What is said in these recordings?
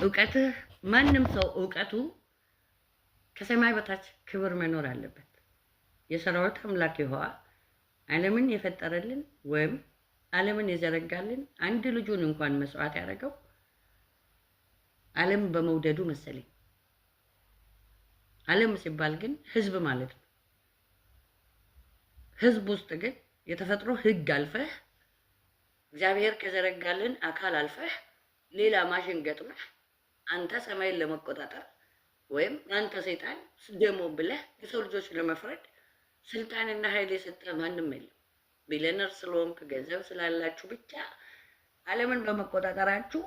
እውቀትህ ማንም ሰው እውቀቱ ከሰማይ በታች ክብር መኖር አለበት። የሰራዊት አምላክ ይሆዋ ዓለምን የፈጠረልን ወይም ዓለምን የዘረጋልን አንድ ልጁን እንኳን መስዋዕት ያደረገው ዓለም በመውደዱ መሰለኝ። ዓለም ሲባል ግን ህዝብ ማለት ነው። ህዝብ ውስጥ ግን የተፈጥሮ ህግ አልፈህ እግዚአብሔር ከዘረጋልን አካል አልፈህ ሌላ ማሽን ገጥመህ አንተ ሰማይን ለመቆጣጠር ወይም አንተ ሰይጣን ደሞ ብለህ የሰው ልጆች ለመፍረድ ስልጣንና ኃይል የሰጠ ማንም የለም። ቢሊየነር ስለሆንክ ገንዘብ ስላላችሁ ብቻ ዓለምን በመቆጣጠራችሁ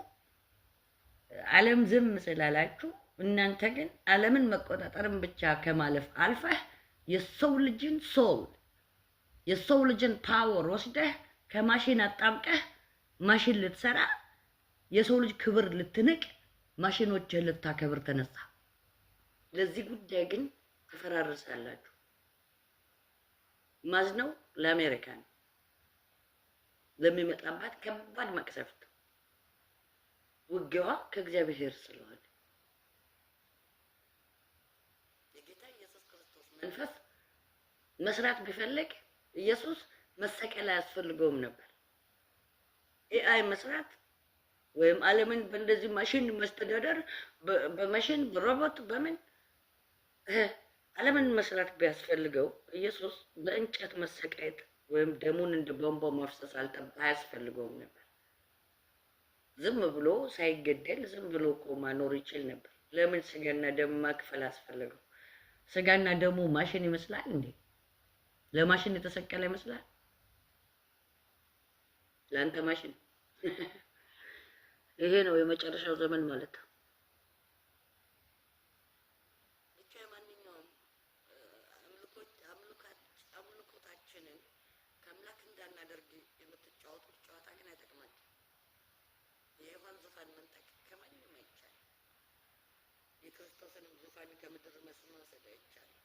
ዓለም ዝም ስላላችሁ እናንተ ግን ዓለምን መቆጣጠርን ብቻ ከማለፍ አልፈህ የሰው ልጅን ሶል የሰው ልጅን ፓወር ወስደህ ከማሽን አጣምቀህ ማሽን ልትሰራ የሰው ልጅ ክብር ልትንቅ ማሽኖችን ልታከብር ተነሳ። ለዚህ ጉዳይ ግን ተፈራርሳላችሁ። ማዝነው ለአሜሪካ ነው ለሚመጣባት ከባድ መቅሰፍት ውጊያዋ ከእግዚአብሔር ስለሆነ የጌታ ኢየሱስ ክርስቶስ መንፈስ መስራት ቢፈልግ ኢየሱስ መሰቀል አያስፈልገውም ነበር። ኤአይ መስራት ወይም ዓለምን በእንደዚህ ማሽን መስተዳደር በማሽን በሮቦት በምን ዓለምን መስራት ቢያስፈልገው ኢየሱስ በእንጨት መሰቃየት ወይም ደሙን እንደ ቧንቧ ማፍሰስ አያስፈልገውም ነበር። ዝም ብሎ ሳይገደል ዝም ብሎ እኮ ማኖር ይችል ነበር። ለምን ስጋና ደም ማክፈል አስፈለገው? ስጋና ደሙ ማሽን ይመስላል እንዴ? ለማሽን የተሰቀለ ይመስላል? ለአንተ ማሽን ይሄ ነው የመጨረሻው ዘመን ማለት ነው። ብቻ ማንኛውም አምልኮታችንን ከአምላክ እንዳናደርግ የምትጫወቱት ጨዋታ ግን አይጠቅማችሁም። የሔዋን ዙፋን መንጠቅ ከማንም አይቻልም። የክርስቶስንም ዙፋን ከምድር መውሰድ አይቻልም።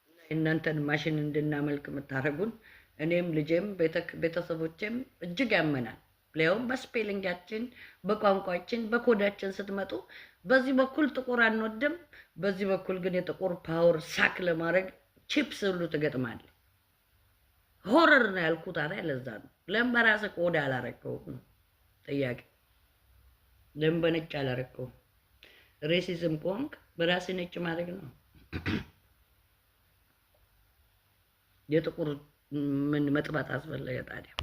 እና የእናንተን ማሽን እንድናመልክ የምታደርጉን እኔም ልጄም ቤተሰቦቼም እጅግ ያመናል። ሌላውም በስፔሊንጋችን በቋንቋችን በኮዳችን ስትመጡ በዚህ በኩል ጥቁር አንወድም፣ በዚህ በኩል ግን የጥቁር ፓወር ሳክ ለማድረግ ቺፕስ ሁሉ ትገጥማለህ። ሆረር ነው ያልኩት አይደል? ለዛ ነው። ለምን በራስህ ኮዳ አላረከውም? ጥያቄ ለምን በነጭ አላረከውም? ሬሲዝም ከሆንክ በራስህ ነጭ ማድረግ ነው። የጥቁር ምን መጥባት አስፈለገ ታዲያ?